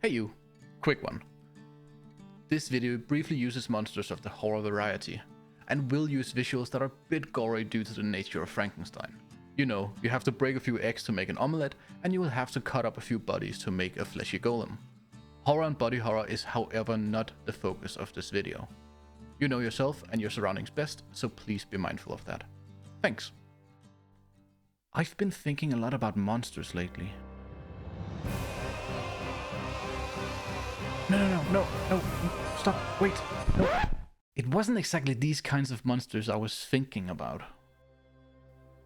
Hey you, quick one. This video briefly uses monsters of the horror variety, and will use visuals that are a bit gory due to the nature of Frankenstein. You know, you have to break a few eggs to make an omelette, and you will have to cut up a few bodies to make a fleshy golem. Horror and body horror is however not the focus of this video. You know yourself and your surroundings best, so please be mindful of that. Thanks. I've been thinking a lot about monsters lately. No, stop, wait, no. It wasn't exactly these kinds of monsters I was thinking about.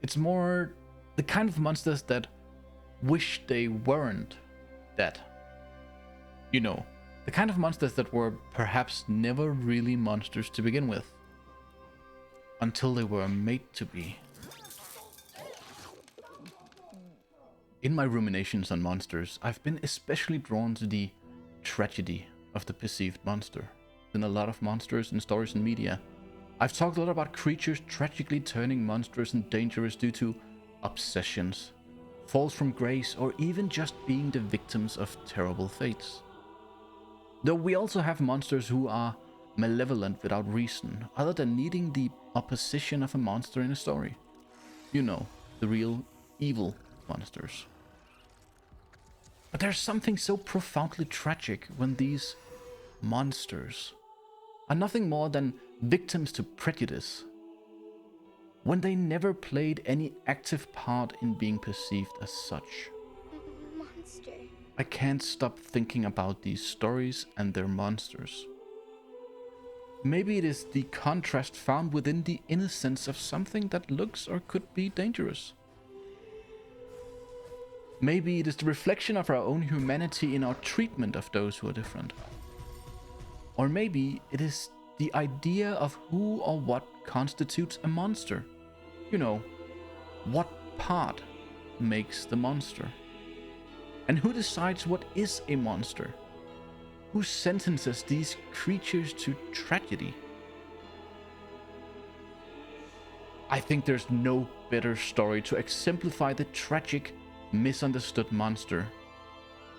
It's more the kind of monsters that wish they weren't dead. You know, the kind of monsters that were perhaps never really monsters to begin with, until they were made to be. In my ruminations on monsters, I've been especially drawn to the tragedy of the perceived monster. In a lot of monsters in stories and media, I've talked a lot about creatures tragically turning monstrous and dangerous due to obsessions, falls from grace, or even just being the victims of terrible fates. Though we also have monsters who are malevolent without reason, other than needing the opposition of a monster in a story. You know, the real evil monsters. But there's something so profoundly tragic when these monsters are nothing more than victims to prejudice, when they never played any active part in being perceived as such. Monster. I can't stop thinking about these stories and their monsters. Maybe it is the contrast found within the innocence of something that looks or could be dangerous. Maybe it is the reflection of our own humanity in our treatment of those who are different. Or maybe it is the idea of who or what constitutes a monster. You know, what part makes the monster? And who decides what is a monster? Who sentences these creatures to tragedy? I think there's no better story to exemplify the tragic, misunderstood monster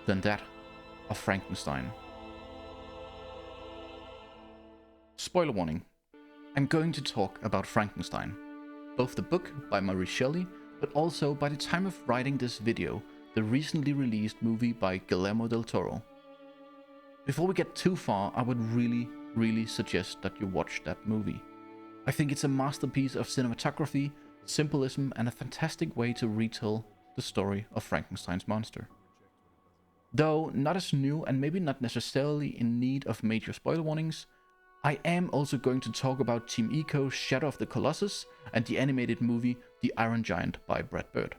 than that of Frankenstein. Spoiler warning, I'm going to talk about Frankenstein, both the book by Mary Shelley, but also by the time of writing this video, the recently released movie by Guillermo del Toro. Before we get too far, I would really suggest that you watch that movie. I think it's a masterpiece of cinematography, symbolism, and a fantastic way to retell the story of Frankenstein's monster. Though not as new and maybe not necessarily in need of major spoiler warnings, I am also going to talk about Team Ico's Shadow of the Colossus and the animated movie The Iron Giant by Brad Bird.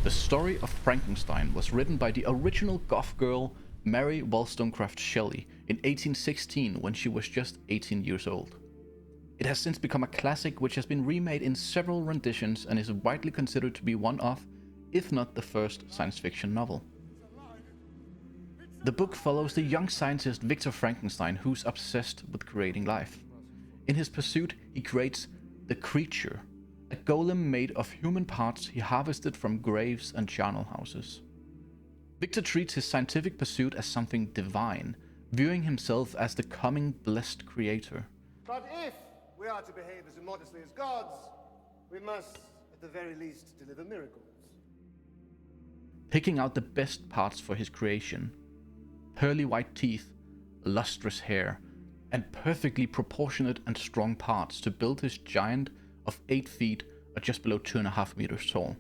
The story of Frankenstein was written by the original goth girl Mary Wollstonecraft Shelley in 1816 when she was just 18 years old. It has since become a classic which has been remade in several renditions and is widely considered to be one of, if not the first, science fiction novel. The book follows the young scientist Victor Frankenstein, who's obsessed with creating life. In his pursuit, he creates the creature, a golem made of human parts he harvested from graves and charnel houses. Victor treats his scientific pursuit as something divine, viewing himself as the coming blessed creator. But if we are to behave as immodestly as gods, we must, at the very least, deliver miracles. Picking out the best parts for his creation, pearly white teeth, lustrous hair, and perfectly proportionate and strong parts to build his giant of 8 feet or just below 2.5 meters tall.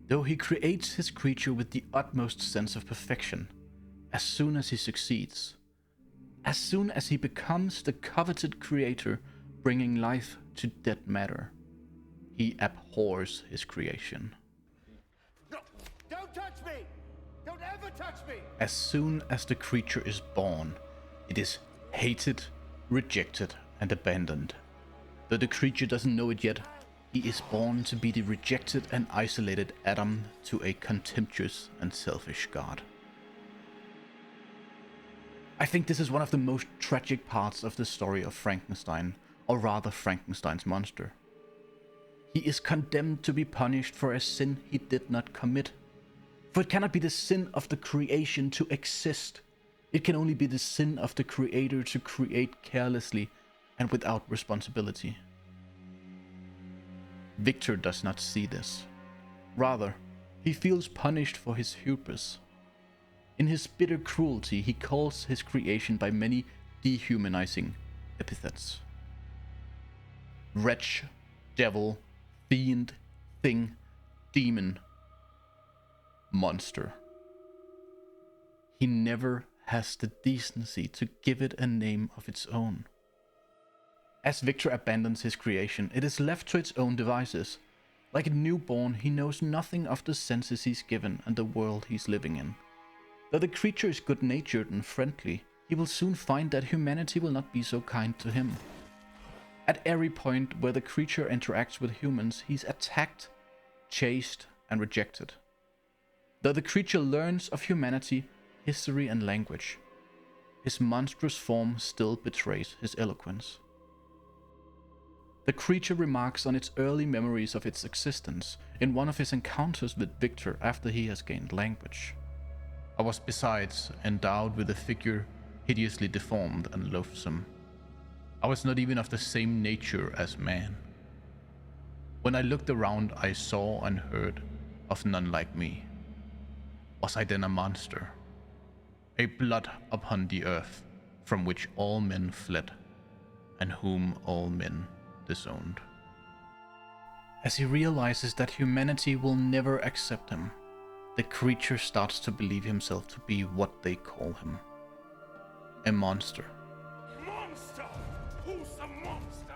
Though he creates his creature with the utmost sense of perfection, as soon as he succeeds, as soon as he becomes the coveted creator bringing life to dead matter, he abhors his creation. No, don't touch me! Don't ever touch me! As soon as the creature is born, it is hated, rejected, and abandoned. Though the creature doesn't know it yet, he is born to be the rejected and isolated Adam to a contemptuous and selfish god. I think this is one of the most tragic parts of the story of Frankenstein, or rather Frankenstein's monster. He is condemned to be punished for a sin he did not commit. For it cannot be the sin of the creation to exist. It can only be the sin of the creator to create carelessly and without responsibility. Victor does not see this. Rather, he feels punished for his hubris. In his bitter cruelty, he calls his creation by many dehumanizing epithets. Wretch, devil, fiend, thing, demon, monster. He never has the decency to give it a name of its own. As Victor abandons his creation, it is left to its own devices. Like a newborn, he knows nothing of the senses he's given and the world he's living in. Though the creature is good-natured and friendly, he will soon find that humanity will not be so kind to him. At every point where the creature interacts with humans, he's attacked, chased, and rejected. Though the creature learns of humanity, history, and language, his monstrous form still betrays his eloquence. The creature remarks on its early memories of its existence in one of his encounters with Victor after he has gained language. I was besides endowed with a figure hideously deformed and loathsome. I was not even of the same nature as man. When I looked around, I saw and heard of none like me. Was I then a monster? A blot upon the earth, from which all men fled, and whom all men disowned. As he realizes that humanity will never accept him, the creature starts to believe himself to be what they call him. A monster. Monster! Who's a monster?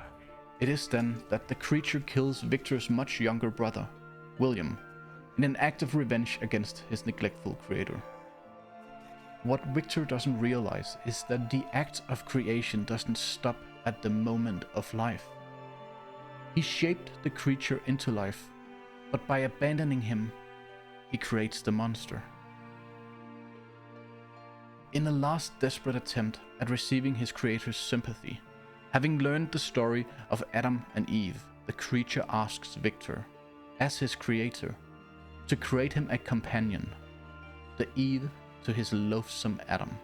It is then that the creature kills Victor's much younger brother, William, in an act of revenge against his neglectful creator. What Victor doesn't realize is that the act of creation doesn't stop at the moment of life. He shaped the creature into life, but by abandoning him, he creates the monster. In a last desperate attempt at receiving his creator's sympathy, having learned the story of Adam and Eve, the creature asks Victor, as his creator, to create him a companion, the Eve to his loathsome Adam,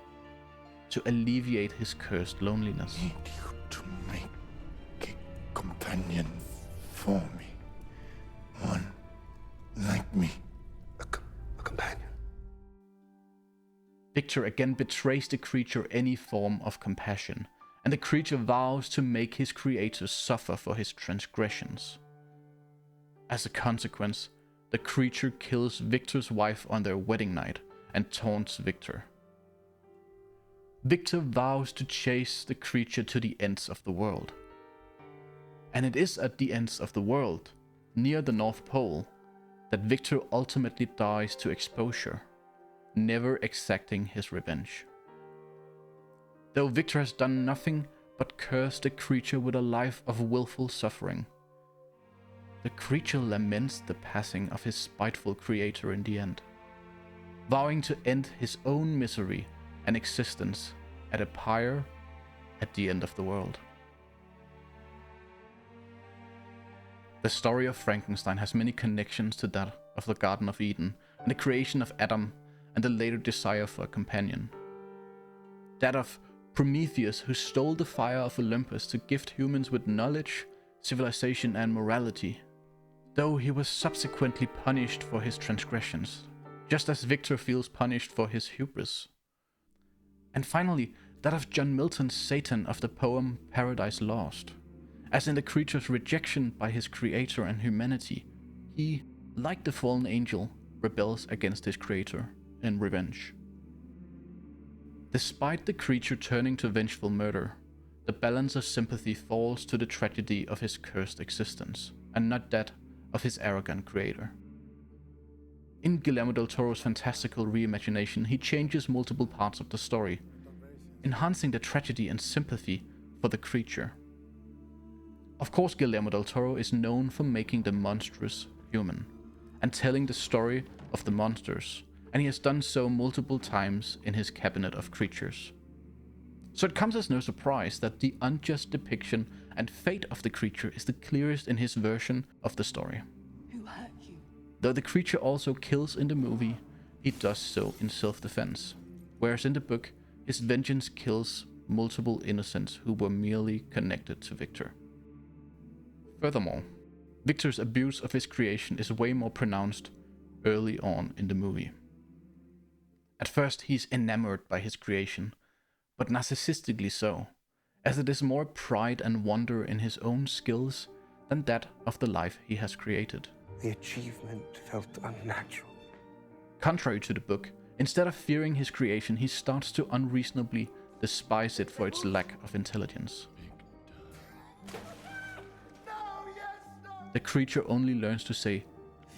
to alleviate his cursed loneliness. I need you to make a companion for me. One like me. A companion. Victor again betrays the creature any form of compassion, and the creature vows to make his creator suffer for his transgressions. As a consequence, the creature kills Victor's wife on their wedding night and taunts Victor. Victor vows to chase the creature to the ends of the world. And it is at the ends of the world, near the North Pole, that Victor ultimately dies to exposure, never exacting his revenge. Though Victor has done nothing but curse the creature with a life of willful suffering, the creature laments the passing of his spiteful creator in the end, vowing to end his own misery and existence at a pyre at the end of the world. The story of Frankenstein has many connections to that of the Garden of Eden and the creation of Adam and the later desire for a companion. That of Prometheus, who stole the fire of Olympus to gift humans with knowledge, civilization, and morality, though he was subsequently punished for his transgressions, just as Victor feels punished for his hubris. And finally, that of John Milton's Satan of the poem Paradise Lost. As in the creature's rejection by his creator and humanity, he, like the fallen angel, rebels against his creator in revenge. Despite the creature turning to vengeful murder, the balance of sympathy falls to the tragedy of his cursed existence, and not that of his arrogant creator. In Guillermo del Toro's fantastical reimagination, he changes multiple parts of the story, enhancing the tragedy and sympathy for the creature. Of course, Guillermo del Toro is known for making the monstrous human, and telling the story of the monsters, and he has done so multiple times in his cabinet of creatures. So it comes as no surprise that the unjust depiction and fate of the creature is the clearest in his version of the story. Who hurt you? Though the creature also kills in the movie, he does so in self-defense, whereas in the book, his vengeance kills multiple innocents who were merely connected to Victor. Furthermore, Victor's abuse of his creation is way more pronounced early on in the movie. At first, he's enamored by his creation, but narcissistically so, as it is more pride and wonder in his own skills than that of the life he has created. The achievement felt unnatural. Contrary to the book, instead of fearing his creation, he starts to unreasonably despise it for its lack of intelligence. The creature only learns to say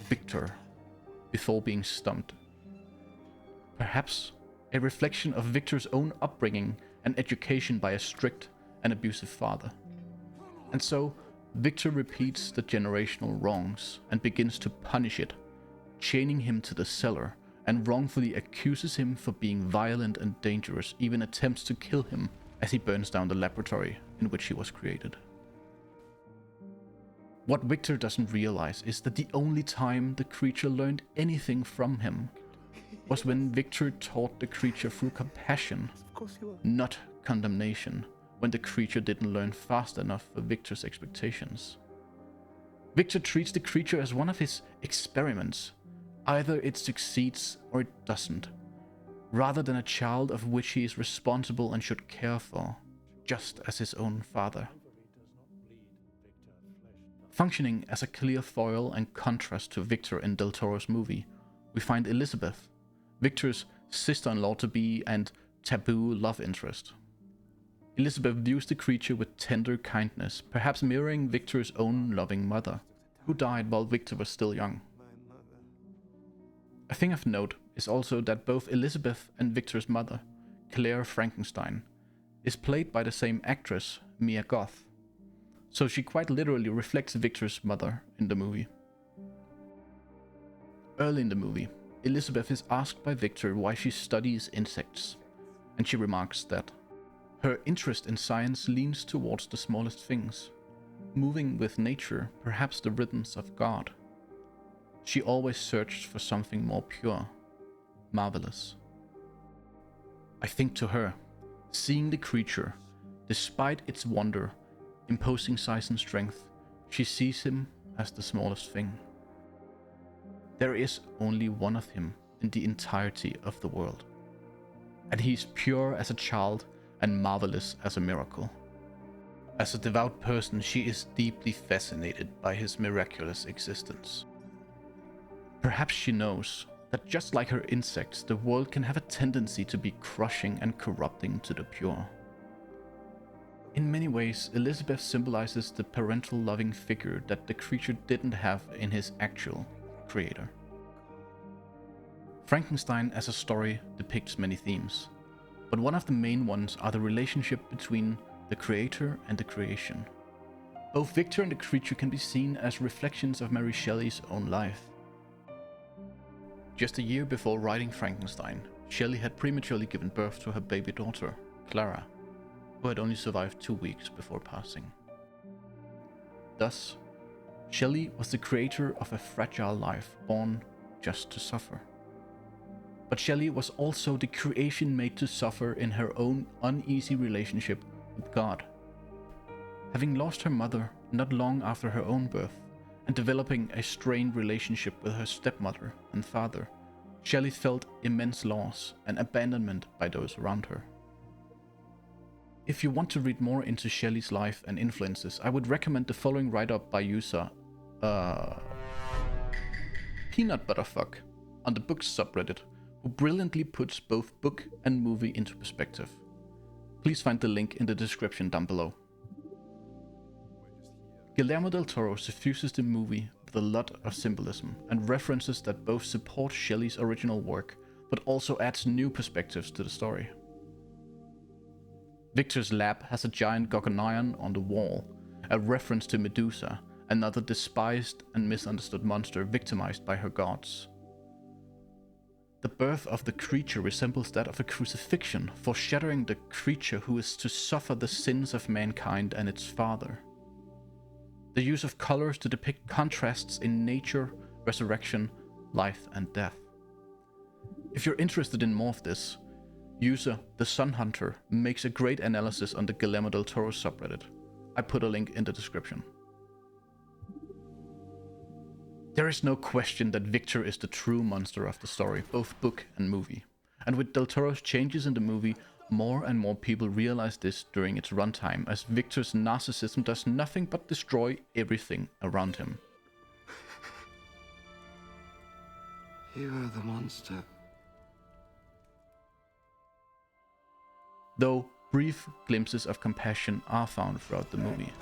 "Victor" before being stumped. Perhaps a reflection of Victor's own upbringing and education by a strict and abusive father. And so, Victor repeats the generational wrongs and begins to punish it, chaining him to the cellar, and wrongfully accuses him for being violent and dangerous, even attempts to kill him as he burns down the laboratory in which he was created. What Victor doesn't realize is that the only time the creature learned anything from him was when Victor taught the creature through compassion, not condemnation, when the creature didn't learn fast enough for Victor's expectations. Victor treats the creature as one of his experiments. Either it succeeds or it doesn't, rather than a child of which he is responsible and should care for, just as his own father. Functioning as a clear foil and contrast to Victor in Del Toro's movie, we find Elizabeth, Victor's sister-in-law-to-be and taboo love interest. Elizabeth views the creature with tender kindness, perhaps mirroring Victor's own loving mother, who died while Victor was still young. A thing of note is also that both Elizabeth and Victor's mother, Claire Frankenstein, is played by the same actress, Mia Goth, so she quite literally reflects Victor's mother in the movie. Early in the movie, Elizabeth is asked by Victor why she studies insects, and she remarks that her interest in science leans towards the smallest things, moving with nature, perhaps the rhythms of God. She always searched for something more pure, marvelous. I think to her, seeing the creature, despite its wonder, imposing size and strength, she sees him as the smallest thing. There is only one of him in the entirety of the world, and he is pure as a child and marvelous as a miracle. As a devout person, she is deeply fascinated by his miraculous existence. Perhaps she knows that just like her insects, the world can have a tendency to be crushing and corrupting to the pure. In many ways, Elizabeth symbolizes the parental loving figure that the creature didn't have in his actual creator. Frankenstein as a story depicts many themes, but one of the main ones are the relationship between the creator and the creation. Both Victor and the creature can be seen as reflections of Mary Shelley's own life. Just a year before writing Frankenstein, Shelley had prematurely given birth to her baby daughter, Clara, who had only survived 2 weeks before passing. Thus, Shelley was the creator of a fragile life born just to suffer. But Shelley was also the creation made to suffer in her own uneasy relationship with God. Having lost her mother not long after her own birth, and developing a strained relationship with her stepmother and father, Shelley felt immense loss and abandonment by those around her. If you want to read more into Shelley's life and influences, I would recommend the following write-up by user Peanut Butterfuck on the Books subreddit, who brilliantly puts both book and movie into perspective. Please find the link in the description down below. Guillermo del Toro suffuses the movie with a lot of symbolism and references that both support Shelley's original work, but also adds new perspectives to the story. Victor's lab has a giant Gorgonion on the wall, a reference to Medusa, another despised and misunderstood monster victimized by her gods. The birth of the creature resembles that of a crucifixion, foreshadowing the creature who is to suffer the sins of mankind and its father. The use of colors to depict contrasts in nature, resurrection, life, and death. If you're interested in more of this, user The Sun Hunter makes a great analysis on the Guillermo del Toro subreddit. I put a link in the description. There is no question that Victor is the true monster of the story, both book and movie. And with Del Toro's changes in the movie, more and more people realize this during its runtime, as Victor's narcissism does nothing but destroy everything around him. You are the monster. Though brief glimpses of compassion are found throughout the movie.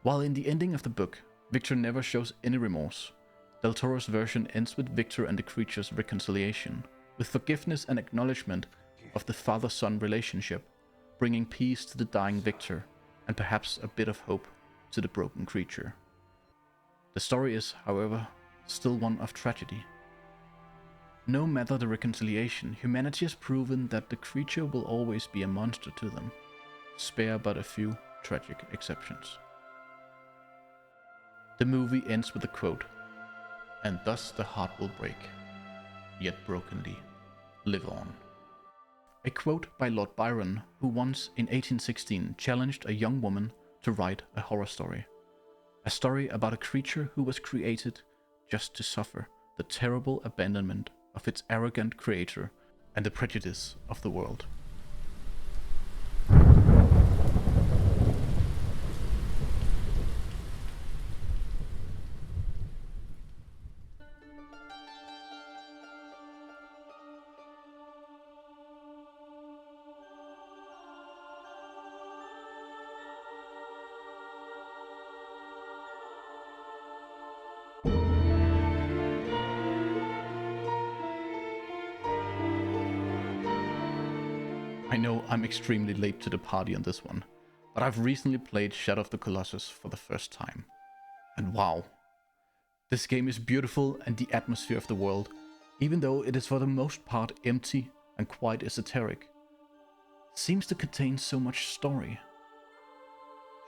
While in the ending of the book, Victor never shows any remorse, Del Toro's version ends with Victor and the creature's reconciliation, with forgiveness and acknowledgement of the father-son relationship, bringing peace to the dying Victor, and perhaps a bit of hope to the broken creature. The story is, however, still one of tragedy. No matter the reconciliation, humanity has proven that the creature will always be a monster to them, spare but a few tragic exceptions. The movie ends with a quote, "And thus the heart will break, yet brokenly live on." A quote by Lord Byron, who once in 1816 challenged a young woman to write a horror story. A story about a creature who was created just to suffer the terrible abandonment of its arrogant creator and the prejudice of the world. I know I'm extremely late to the party on this one, but I've recently played Shadow of the Colossus for the first time. And wow, this game is beautiful, and the atmosphere of the world, even though it is for the most part empty and quite esoteric, seems to contain so much story.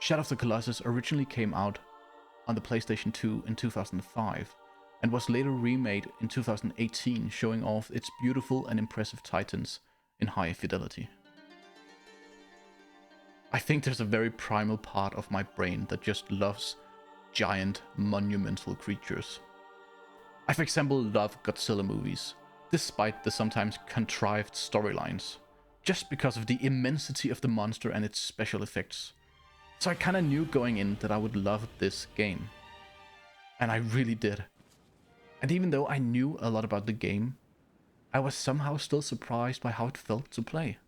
Shadow of the Colossus originally came out on the PlayStation 2 in 2005, and was later remade in 2018, showing off its beautiful and impressive titans in high fidelity. I think there's a very primal part of my brain that just loves giant, monumental creatures. I, for example, love Godzilla movies, despite the sometimes contrived storylines, just because of the immensity of the monster and its special effects. So I kinda knew going in that I would love this game. And I really did. And even though I knew a lot about the game, I was somehow still surprised by how it felt to play.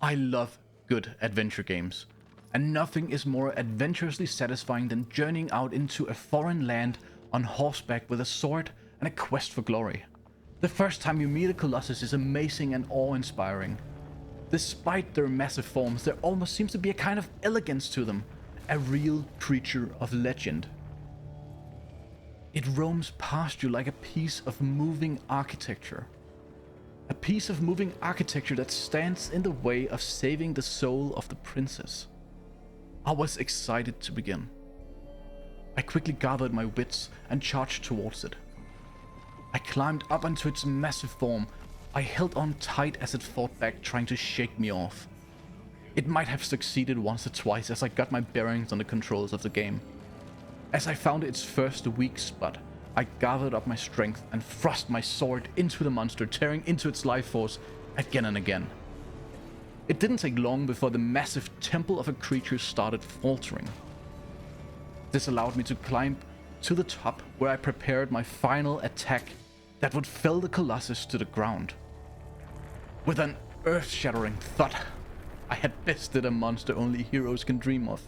I love good adventure games, and nothing is more adventurously satisfying than journeying out into a foreign land on horseback with a sword and a quest for glory. The first time you meet a Colossus is amazing and awe-inspiring. Despite their massive forms, there almost seems to be a kind of elegance to them, a real creature of legend. It roams past you like a piece of moving architecture. A piece of moving architecture that stands in the way of saving the soul of the princess. I was excited to begin. I quickly gathered my wits and charged towards it. I climbed up onto its massive form. I held on tight as it fought back, trying to shake me off. It might have succeeded once or twice as I got my bearings on the controls of the game. As I found its first weak spot, I gathered up my strength and thrust my sword into the monster, tearing into its life force again and again. It didn't take long before the massive temple of a creature started faltering. This allowed me to climb to the top, where I prepared my final attack that would fell the Colossus to the ground. With an earth-shattering thud, I had bested a monster only heroes can dream of.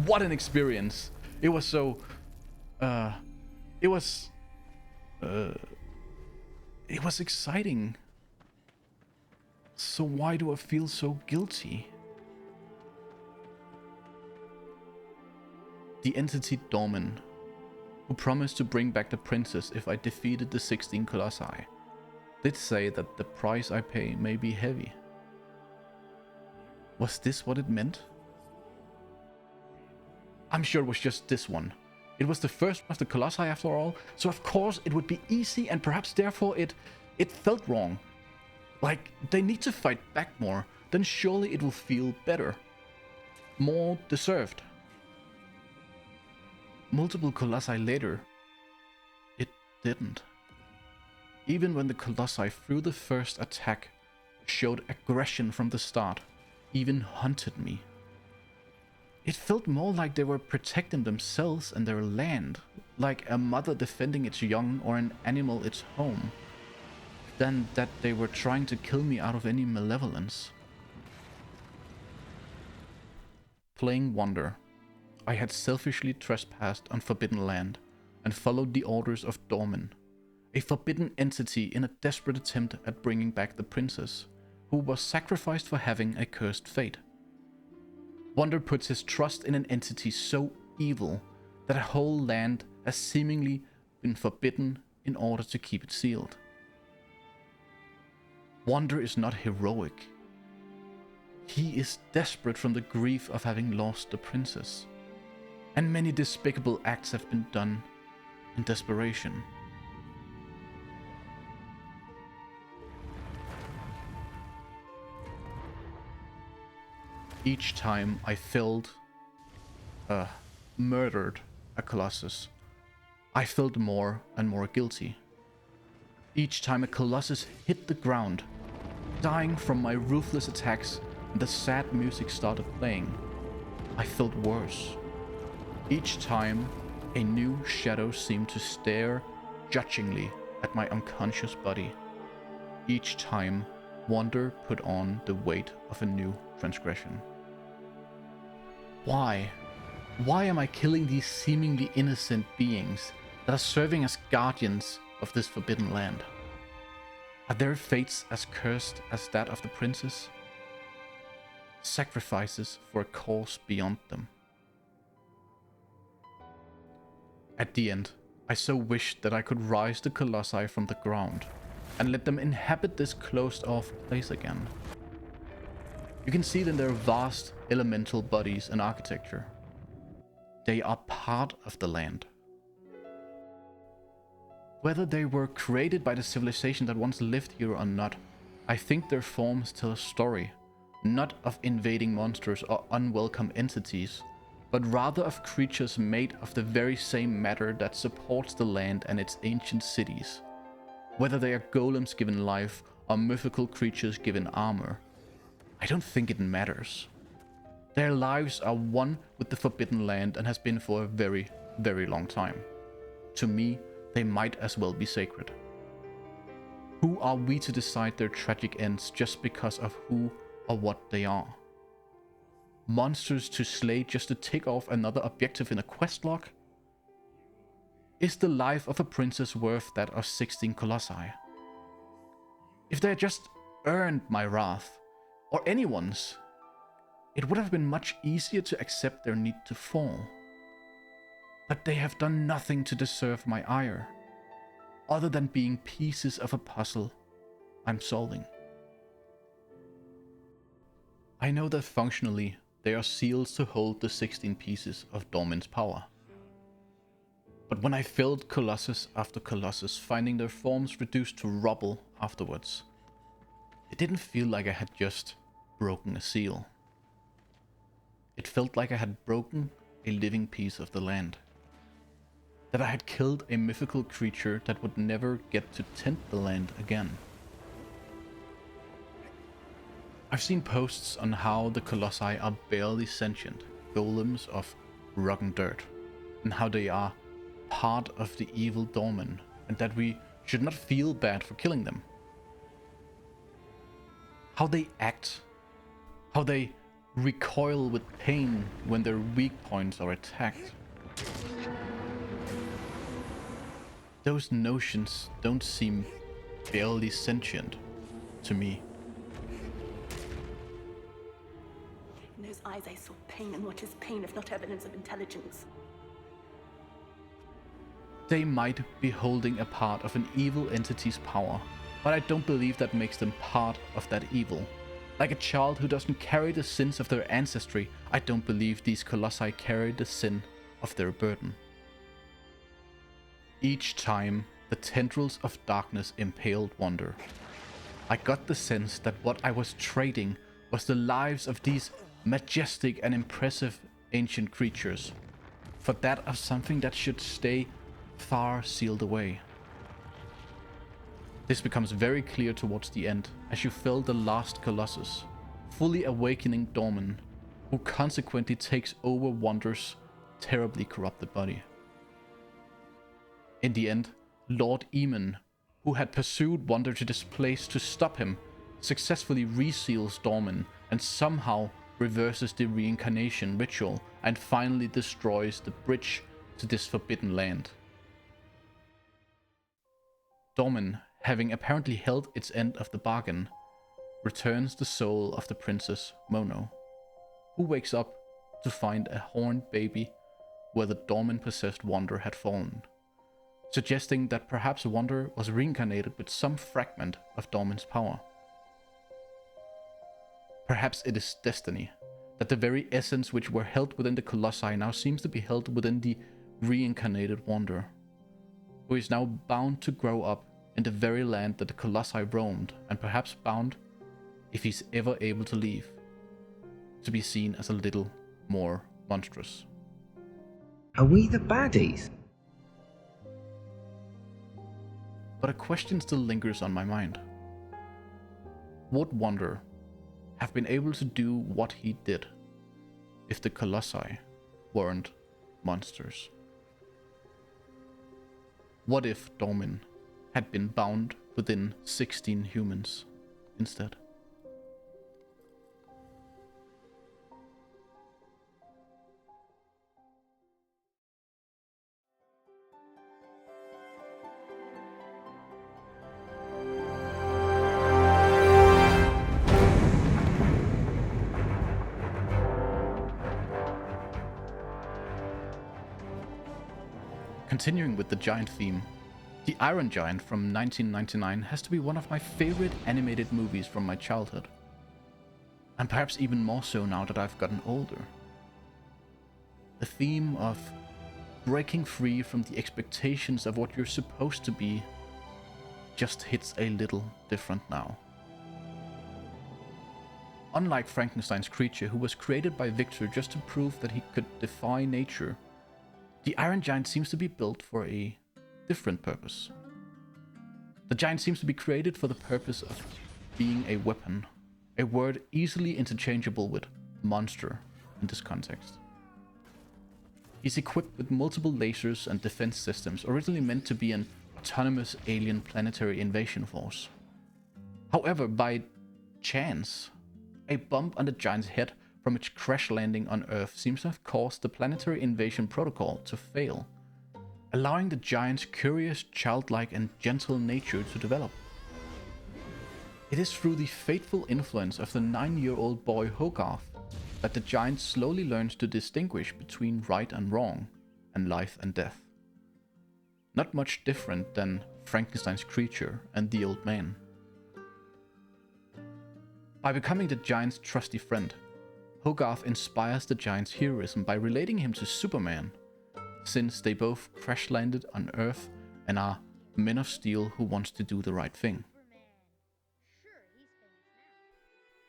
What an experience! It was so... It was exciting. So why do I feel so guilty? the entity Dormin, who promised to bring back the princess if I defeated the 16 Colossi, did say that the price I pay may be heavy. Was this what it meant? I'm sure it was just this one. It was the first of the Colossi after all, so of course it would be easy, and perhaps therefore it felt wrong. Like, they need to fight back more, then surely it will feel better. More deserved. Multiple Colossi later, it didn't. Even when the Colossi through the first attack showed aggression from the start, even hunted me. It felt more like they were protecting themselves and their land, like a mother defending its young or an animal its home, than that they were trying to kill me out of any malevolence. Playing Wonder, I had selfishly trespassed on forbidden land and followed the orders of Dormin, a forbidden entity in a desperate attempt at bringing back the princess, who was sacrificed for having a cursed fate. Wonder puts his trust in an entity so evil that a whole land has seemingly been forbidden in order to keep it sealed. Wonder is not heroic. He is desperate from the grief of having lost the princess, and many despicable acts have been done in desperation. Each time I murdered a Colossus, I felt more and more guilty. Each time a Colossus hit the ground, dying from my ruthless attacks, and the sad music started playing, I felt worse. Each time, a new shadow seemed to stare judgingly at my unconscious body. Each time, Wonder put on the weight of a new transgression. Why? Why am I killing these seemingly innocent beings that are serving as guardians of this forbidden land? Are their fates as cursed as that of the princess? Sacrifices for a cause beyond them. At the end, I so wished that I could rise the Colossi from the ground and let them inhabit this closed-off place again. You can see it in their vast elemental bodies and architecture. They are part of the land. Whether they were created by the civilization that once lived here or not, I think their forms tell a story, not of invading monsters or unwelcome entities, but rather of creatures made of the very same matter that supports the land and its ancient cities. Whether they are golems given life or mythical creatures given armor, I don't think it matters. Their lives are one with the Forbidden Land and has been for a very, very long time. To me, they might as well be sacred. Who are we to decide their tragic ends just because of who or what they are? Monsters to slay just to tick off another objective in a quest log? Is the life of a princess worth that of 16 Colossi? If they had just earned my wrath, or anyone's, it would have been much easier to accept their need to fall. But they have done nothing to deserve my ire, other than being pieces of a puzzle I'm solving. I know that functionally they are seals to hold the 16 pieces of Dormin's power. But when I filled Colossus after Colossus, finding their forms reduced to rubble afterwards, it didn't feel like I had just broken a seal. It felt like I had broken a living piece of the land. That I had killed a mythical creature that would never get to tend the land again. I've seen posts on how the Colossi are barely sentient, golems of rotten dirt, and how they are part of the evil Dormin, and that we should not feel bad for killing them. How they act, how they recoil with pain when their weak points are attacked. Those notions don't seem barely sentient to me. In those eyes I saw pain, and what is pain if not evidence of intelligence? They might be holding a part of an evil entity's power, but I don't believe that makes them part of that evil. Like a child who doesn't carry the sins of their ancestry, I don't believe these colossi carry the sin of their burden. Each time, the tendrils of darkness impaled Wonder. I got the sense that what I was trading was the lives of these majestic and impressive ancient creatures, for that of something that should stay far sealed away. This becomes very clear towards the end, as you fell the last Colossus, fully awakening Dorman, who consequently takes over Wonder's terribly corrupted body. In the end, Lord Eamon, who had pursued Wonder to this place to stop him, successfully reseals Dorman and somehow reverses the reincarnation ritual and finally destroys the bridge to this forbidden land. Dorman, having apparently held its end of the bargain, returns the soul of the princess Mono, who wakes up to find a horned baby where the Dorman-possessed Wonder had fallen, suggesting that perhaps Wonder was reincarnated with some fragment of Dorman's power. Perhaps it is destiny, that the very essence which were held within the Colossi now seems to be held within the reincarnated Wonder, who is now bound to grow up in the very land that the Colossi roamed, and perhaps bound, if he's ever able to leave, to be seen as a little more monstrous. Are we the baddies? But a question still lingers on my mind. Would Wonder have been able to do what he did if the Colossi weren't monsters? What if Dorman had been bound within 16 humans instead? Continuing with the giant theme, The Iron Giant from 1999 has to be one of my favorite animated movies from my childhood. And perhaps even more so now that I've gotten older. The theme of breaking free from the expectations of what you're supposed to be just hits a little different now. Unlike Frankenstein's creature, who was created by Victor just to prove that he could defy nature, the Iron Giant seems to be built for a different purpose. The giant seems to be created for the purpose of being a weapon, a word easily interchangeable with monster in this context. He's equipped with multiple lasers and defense systems, originally meant to be an autonomous alien planetary invasion force. However, by chance, a bump on the giant's head from its crash landing on Earth seems to have caused the planetary invasion protocol to fail, allowing the giant's curious, childlike and gentle nature to develop. It is through the fateful influence of the 9-year-old boy Hogarth that the giant slowly learns to distinguish between right and wrong, and life and death. Not much different than Frankenstein's creature and the old man. By becoming the giant's trusty friend, Hogarth inspires the giant's heroism by relating him to Superman, since they both crash-landed on Earth and are men of steel who wants to do the right thing.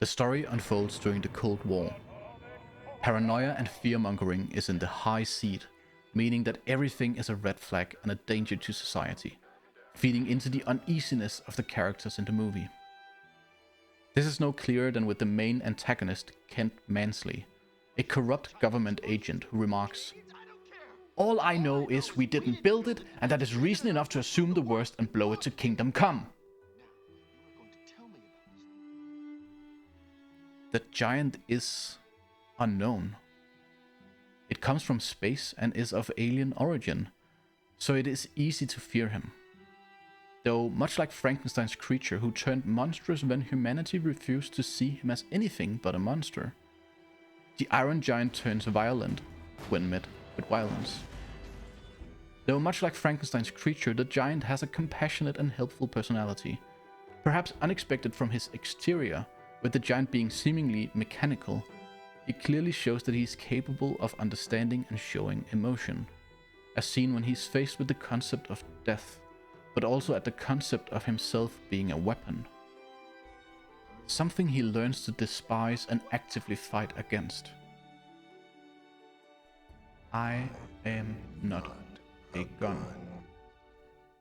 The story unfolds during the Cold War. Paranoia and fear-mongering is in the high seat, meaning that everything is a red flag and a danger to society, feeding into the uneasiness of the characters in the movie. This is no clearer than with the main antagonist, Kent Mansley, a corrupt government agent who remarks, "All I know is we didn't build it, and that is reason enough to assume the worst and blow it to Kingdom Come." The giant is unknown. It comes from space and is of alien origin, so it is easy to fear him. Though, much like Frankenstein's creature, who turned monstrous when humanity refused to see him as anything but a monster, the Iron Giant turns violent when met with violence. Though much like Frankenstein's creature, the giant has a compassionate and helpful personality. Perhaps unexpected from his exterior, with the giant being seemingly mechanical, it clearly shows that he is capable of understanding and showing emotion, as seen when he's faced with the concept of death, but also at the concept of himself being a weapon. Something he learns to despise and actively fight against. I am not a gun.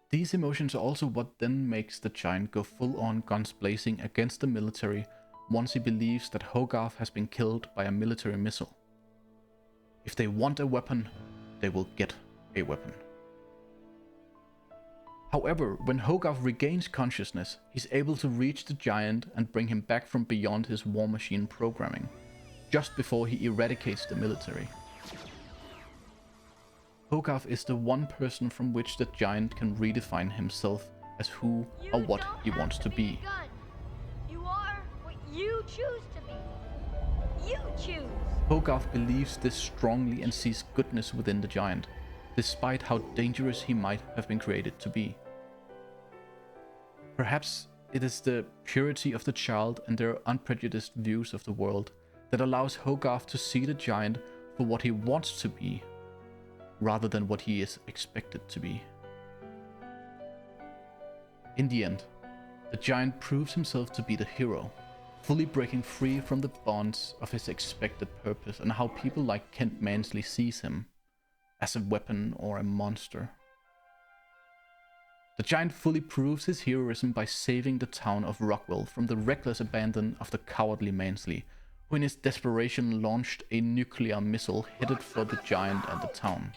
These emotions are also what then makes the giant go full on guns blazing against the military once he believes that Hogarth has been killed by a military missile. If they want a weapon, they will get a weapon. However, when Hogarth regains consciousness, he's able to reach the giant and bring him back from beyond his war machine programming, just before he eradicates the military. Hogarth is the one person from which the giant can redefine himself as who or what he wants to be. You are what you choose to be. You choose. Hogarth believes this strongly and sees goodness within the giant, despite how dangerous he might have been created to be. Perhaps it is the purity of the child and their unprejudiced views of the world that allows Hogarth to see the giant for what he wants to be, rather than what he is expected to be. In the end, the giant proves himself to be the hero, fully breaking free from the bonds of his expected purpose and how people like Kent Mansley sees him, as a weapon or a monster. The giant fully proves his heroism by saving the town of Rockwell from the reckless abandon of the cowardly Mansley, who in his desperation launched a nuclear missile headed for the giant and the town.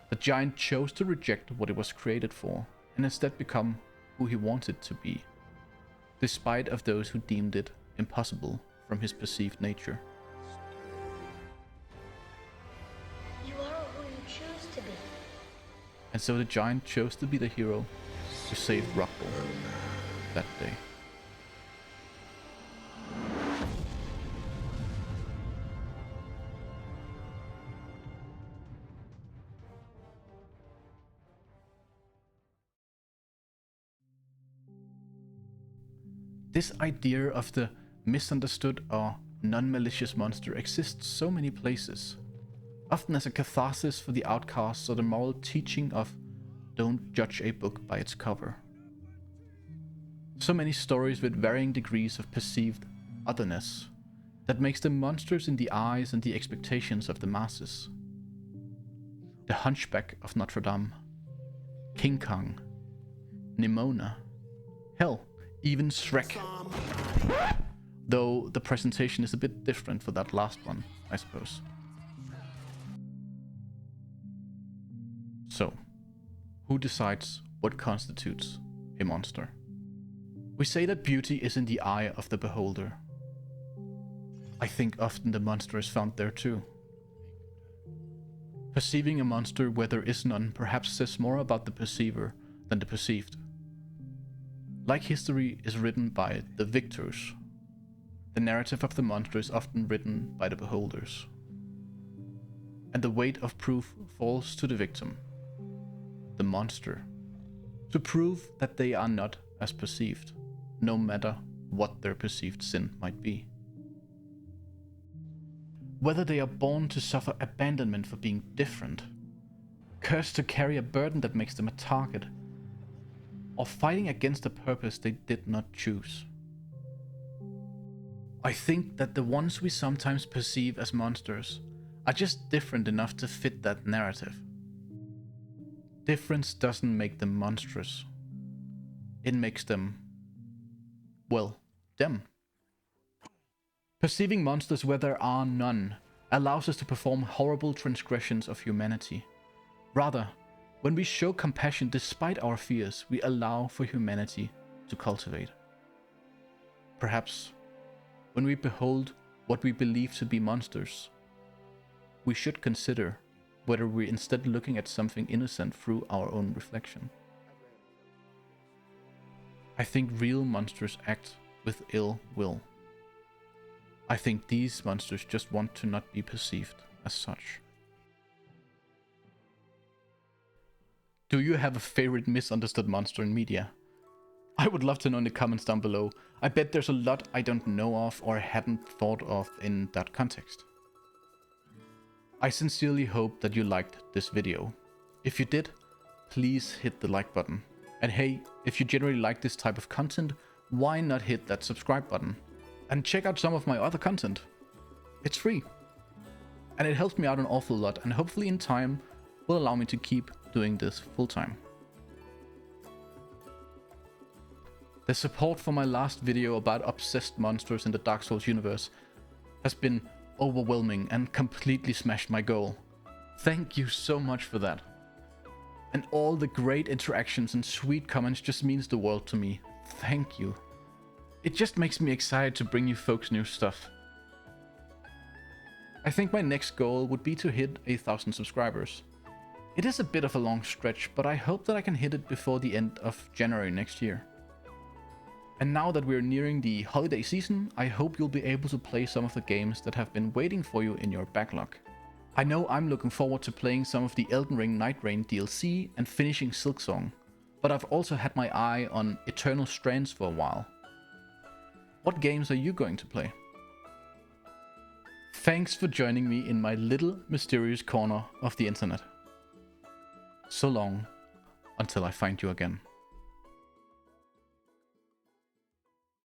The giant chose to reject what it was created for, and instead become who he wanted to be, despite of those who deemed it impossible from his perceived nature. You are who you choose to be. And so the giant chose to be the hero who saved Rockwell that day. This idea of the misunderstood or non-malicious monster exists so many places, often as a catharsis for the outcasts or the moral teaching of don't judge a book by its cover. So many stories with varying degrees of perceived otherness that makes them monsters in the eyes and the expectations of the masses. The Hunchback of Notre Dame, King Kong, Nimona, hell, even Shrek. Though the presentation is a bit different for that last one, I suppose. So, who decides what constitutes a monster? We say that beauty is in the eye of the beholder. I think often the monster is found there too. Perceiving a monster where there is none perhaps says more about the perceiver than the perceived. Like history is written by the victors, the narrative of the monster is often written by the beholders. And the weight of proof falls to the victim, the monster, to prove that they are not as perceived, no matter what their perceived sin might be. Whether they are born to suffer abandonment for being different, cursed to carry a burden that makes them a target, or fighting against a purpose they did not choose. I think that the ones we sometimes perceive as monsters are just different enough to fit that narrative. Difference doesn't make them monstrous. It makes them, well, them. Perceiving monsters where there are none allows us to perform horrible transgressions of humanity. Rather, when we show compassion despite our fears, we allow for humanity to cultivate. Perhaps, when we behold what we believe to be monsters, we should consider whether we're instead looking at something innocent through our own reflection. I think real monsters act with ill will. I think these monsters just want to not be perceived as such. do you have a favorite misunderstood monster in media? I would love to know in the comments down below. I bet there's a lot I don't know of or hadn't thought of in that context. I sincerely hope that you liked this video. If you did, please hit the like button. And hey, if you generally like this type of content, why not hit that subscribe button? And check out some of my other content. It's free. And it helps me out an awful lot, and hopefully in time will allow me to keep doing this full time. The support for my last video about obsessed monsters in the Dark Souls universe has been overwhelming and completely smashed my goal. Thank you so much for that. And all the great interactions and sweet comments just means the world to me. Thank you. It just makes me excited to bring you folks new stuff. I think my next goal would be to hit 1,000 subscribers. It is a bit of a long stretch, but I hope that I can hit it before the end of January next year. And now that we're nearing the holiday season, I hope you'll be able to play some of the games that have been waiting for you in your backlog. I know I'm looking forward to playing some of the Elden Ring Night Rain DLC and finishing Silksong, but I've also had my eye on Eternal Strands for a while. What games are you going to play? Thanks for joining me in my little mysterious corner of the internet. So long, until I find you again.